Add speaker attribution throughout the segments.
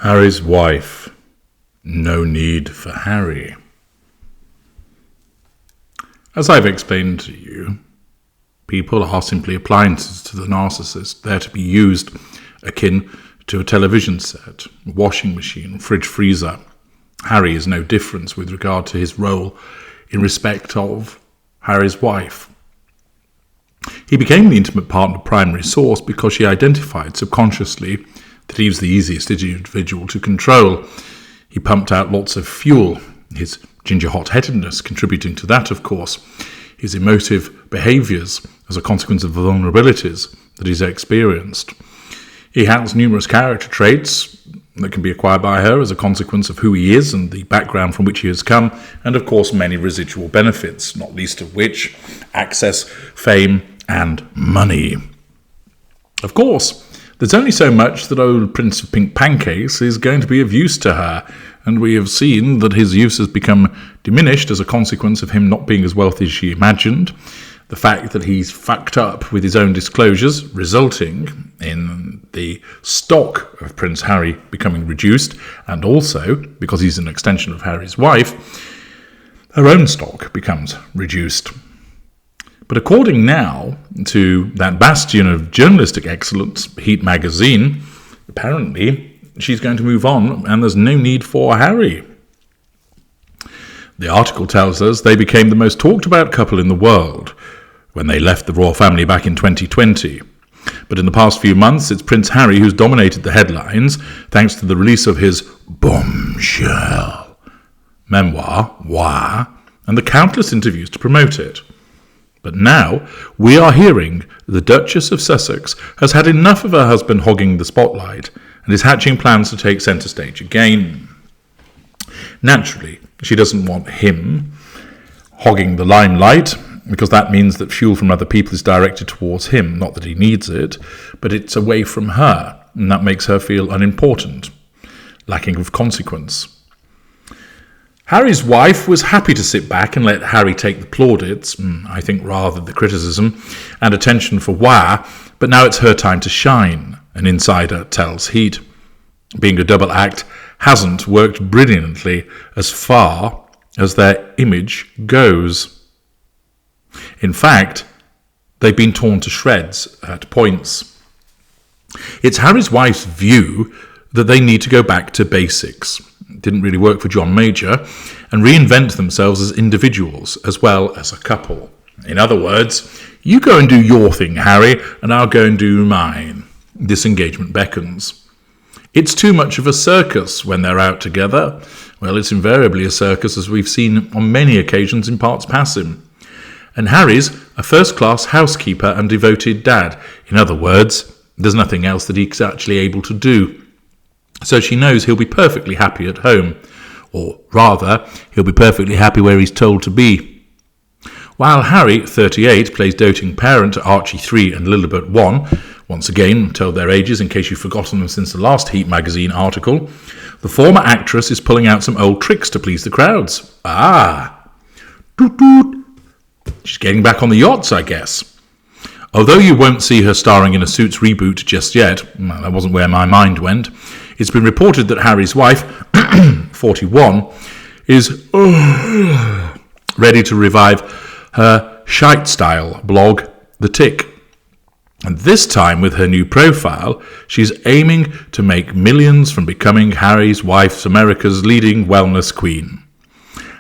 Speaker 1: Harry's wife. No need for Harry. As I've explained to you, people are simply appliances to the narcissist. They're to be used akin to a television set, washing machine, fridge freezer. Harry is no different with regard to his role in respect of Harry's wife. He became the intimate partner primary source because she identified subconsciously that he was the easiest individual to control. He pumped out lots of fuel, his ginger hot-headedness contributing to that, of course, his emotive behaviours as a consequence of the vulnerabilities that he's experienced. He has numerous character traits that can be acquired by her as a consequence of who he is and the background from which he has come, and of course many residual benefits, not least of which access, fame, and money. Of course, there's only so much that old Prince of Pink Pancakes is going to be of use to her, and we have seen that his use has become diminished as a consequence of him not being as wealthy as she imagined. The fact that he's fucked up with his own disclosures, resulting in the stock of Prince Harry becoming reduced, and also, because he's an extension of Harry's wife, her own stock becomes reduced. But according now to that bastion of journalistic excellence, Heat magazine, apparently she's going to move on and there's no need for Harry. The article tells us they became the most talked about couple in the world when they left the royal family back in 2020. But in the past few months, it's Prince Harry who's dominated the headlines thanks to the release of his bombshell memoir, Why, and the countless interviews to promote it. But now we are hearing the Duchess of Sussex has had enough of her husband hogging the spotlight and is hatching plans to take centre stage again. Naturally, she doesn't want him hogging the limelight, because that means that fuel from other people is directed towards him, not that he needs it, but it's away from her, and that makes her feel unimportant, lacking of consequence. Harry's wife was happy to sit back and let Harry take the plaudits, I think rather the criticism, and attention for Why, but now it's her time to shine, an insider tells Heat. Being a double act hasn't worked brilliantly as far as their image goes. In fact, they've been torn to shreds at points. It's Harry's wife's view that they need to go back to basics. It didn't really work for John Major, and reinvent themselves as individuals as well as a couple. In other words, you go and do your thing, Harry, and I'll go and do mine. Disengagement beckons. It's too much of a circus when they're out together. Well, it's invariably a circus, as we've seen on many occasions in parts past him. And Harry's a first-class housekeeper and devoted dad. In other words, there's nothing else that he's actually able to do. So she knows he'll be perfectly happy at home. Or rather, he'll be perfectly happy where he's told to be. While Harry, 38, plays doting parent to Archie, 3 and Lilibet, 1, once again, told their ages in case you've forgotten them since the last Heat magazine article, the former actress is pulling out some old tricks to please the crowds. Toot toot. She's getting back on the yachts, I guess. Although you won't see her starring in a Suits reboot just yet, that wasn't where my mind went, it's been reported that Harry's wife, 41, is ready to revive her shite-style blog, The Tick. And this time, with her new profile, she's aiming to make millions from becoming Harry's wife's America's leading wellness queen.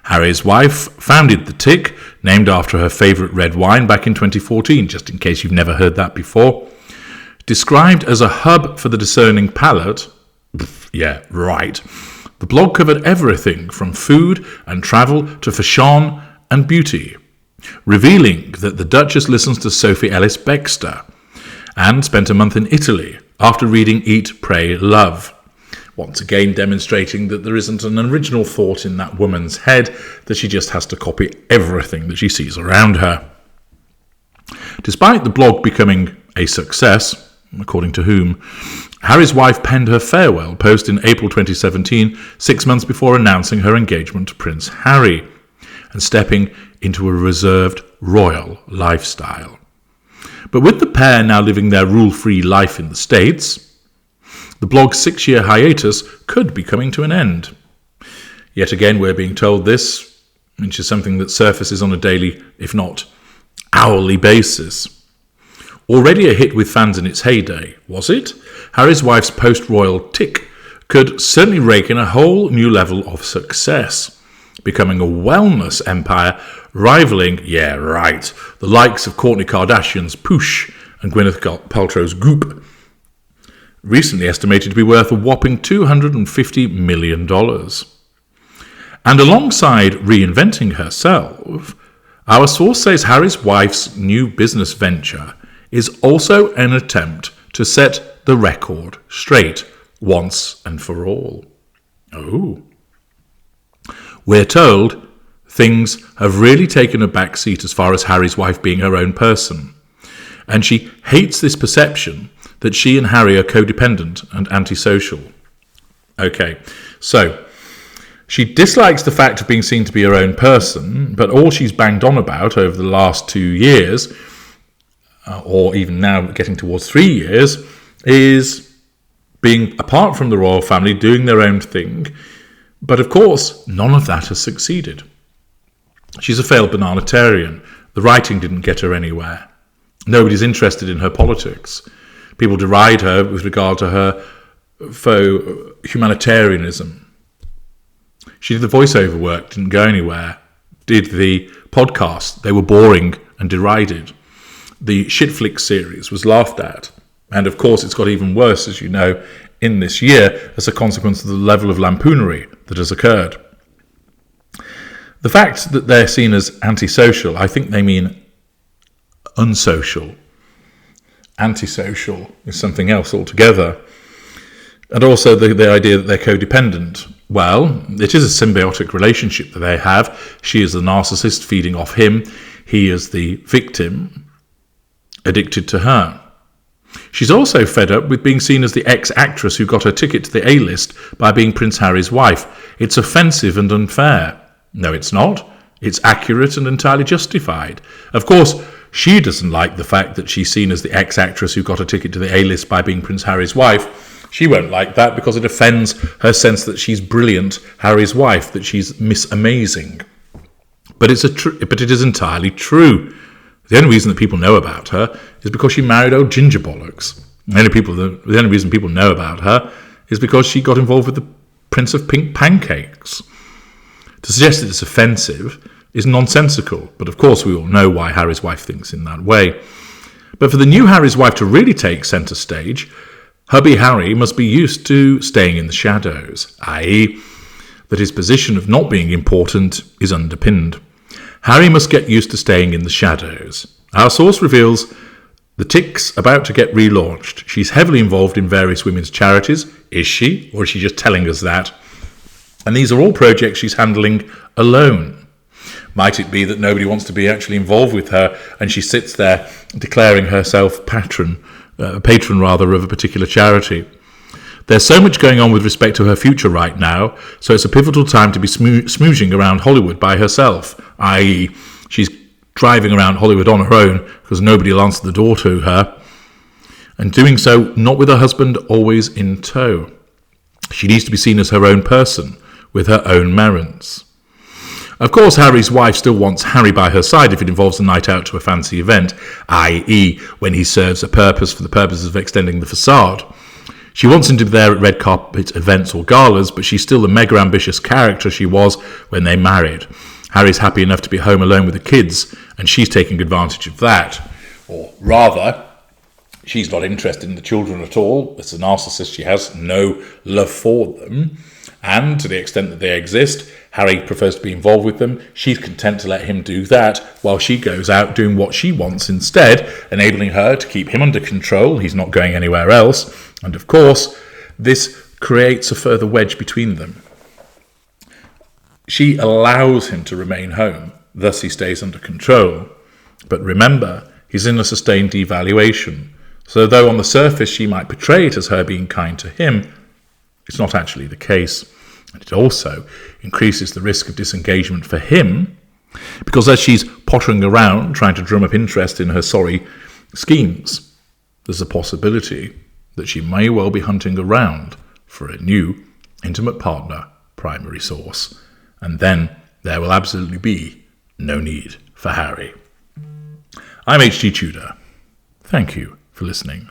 Speaker 1: Harry's wife founded The Tick, named after her favourite red wine, back in 2014, just in case you've never heard that before. Described as a hub for the discerning palate, yeah, right, the blog covered everything from food and travel to fashion and beauty, revealing that the Duchess listens to Sophie Ellis-Bextor and spent a month in Italy after reading Eat, Pray, Love. Once again demonstrating that there isn't an original thought in that woman's head, that she just has to copy everything that she sees around her. Despite the blog becoming a success, according to whom, Harry's wife penned her farewell post in April 2017, 6 months before announcing her engagement to Prince Harry, and stepping into a reserved royal lifestyle. But with the pair now living their rule-free life in the States, The blog's 6-year hiatus could be coming to an end. Yet again, we're being told this, which is something that surfaces on a daily, if not hourly basis. Already a hit with fans in its heyday, was it? Harry's wife's post-royal tick could certainly rake in a whole new level of success, becoming a wellness empire rivaling, the likes of Kourtney Kardashian's Poosh and Gwyneth Paltrow's Goop, recently estimated to be worth a whopping $250 million. And alongside reinventing herself, our source says Harry's wife's new business venture is also an attempt to set the record straight once and for all. Oh. We're told things have really taken a back seat as far as Harry's wife being her own person, and she hates this perception that she and Harry are codependent and antisocial. Okay, so she dislikes the fact of being seen to be her own person, but all she's banged on about over the last 2 years, or even now getting towards 3 years, is being apart from the royal family, doing their own thing. But of course, none of that has succeeded. She's a failed bananitarian. The writing didn't get her anywhere. Nobody's interested in her politics. People deride her with regard to her faux humanitarianism. She did the voiceover work, didn't go anywhere. Did the podcast, they were boring and derided. The Shitflix series was laughed at. And of course, it's got even worse, as you know, in this year as a consequence of the level of lampoonery that has occurred. The fact that they're seen as antisocial, I think they mean unsocial. Antisocial is something else altogether. And also the idea that they're codependent. Well, it is a symbiotic relationship that they have. She is the narcissist feeding off him. He is the victim, addicted to her. She's also fed up with being seen as the ex-actress who got her ticket to the A-list by being Prince Harry's wife. It's offensive and unfair. No, it's not. It's accurate and entirely justified. Of course, she doesn't like the fact that she's seen as the ex-actress who got a ticket to the A-list by being Prince Harry's wife. She won't like that because it offends her sense that she's brilliant Harry's wife, that she's Miss Amazing. But it is entirely true. The only reason that people know about her is because she married old Ginger Bollocks. The only reason people know about her is because she got involved with the Prince of Pink Pancakes. To suggest that it's offensive is nonsensical, but of course we all know why Harry's wife thinks in that way. But for the new Harry's wife to really take centre stage, hubby Harry must be used to staying in the shadows, i.e., that his position of not being important is underpinned. Harry must get used to staying in the shadows. Our source reveals the tick's about to get relaunched. She's heavily involved in various women's charities. Is she? Or is she just telling us that? And these are all projects she's handling alone. Might it be that nobody wants to be actually involved with her and she sits there declaring herself patron of a particular charity? There's so much going on with respect to her future right now, so it's a pivotal time to be smoozing around Hollywood by herself, i.e. she's driving around Hollywood on her own because nobody will answer the door to her, and doing so not with her husband always in tow. She needs to be seen as her own person, with her own merits. Of course, Harry's wife still wants Harry by her side if it involves a night out to a fancy event, i.e. when he serves a purpose for the purposes of extending the facade. She wants him to be there at red carpet events or galas, but she's still the mega ambitious character she was when they married. Harry's happy enough to be home alone with the kids, and she's taking advantage of that. Or rather, she's not interested in the children at all. As a narcissist, she has no love for them. And to the extent that they exist, Harry prefers to be involved with them. She's content to let him do that while she goes out doing what she wants instead, enabling her to keep him under control. He's not going anywhere else. And of course, this creates a further wedge between them. She allows him to remain home, thus he stays under control. But remember, he's in a sustained devaluation. So though on the surface she might portray it as her being kind to him, it's not actually the case. And it also increases the risk of disengagement for him, because as she's pottering around trying to drum up interest in her sorry schemes, there's a possibility that she may well be hunting around for a new intimate partner primary source, and then there will absolutely be no need for Harry. I'm H.G. Tudor. Thank you for listening.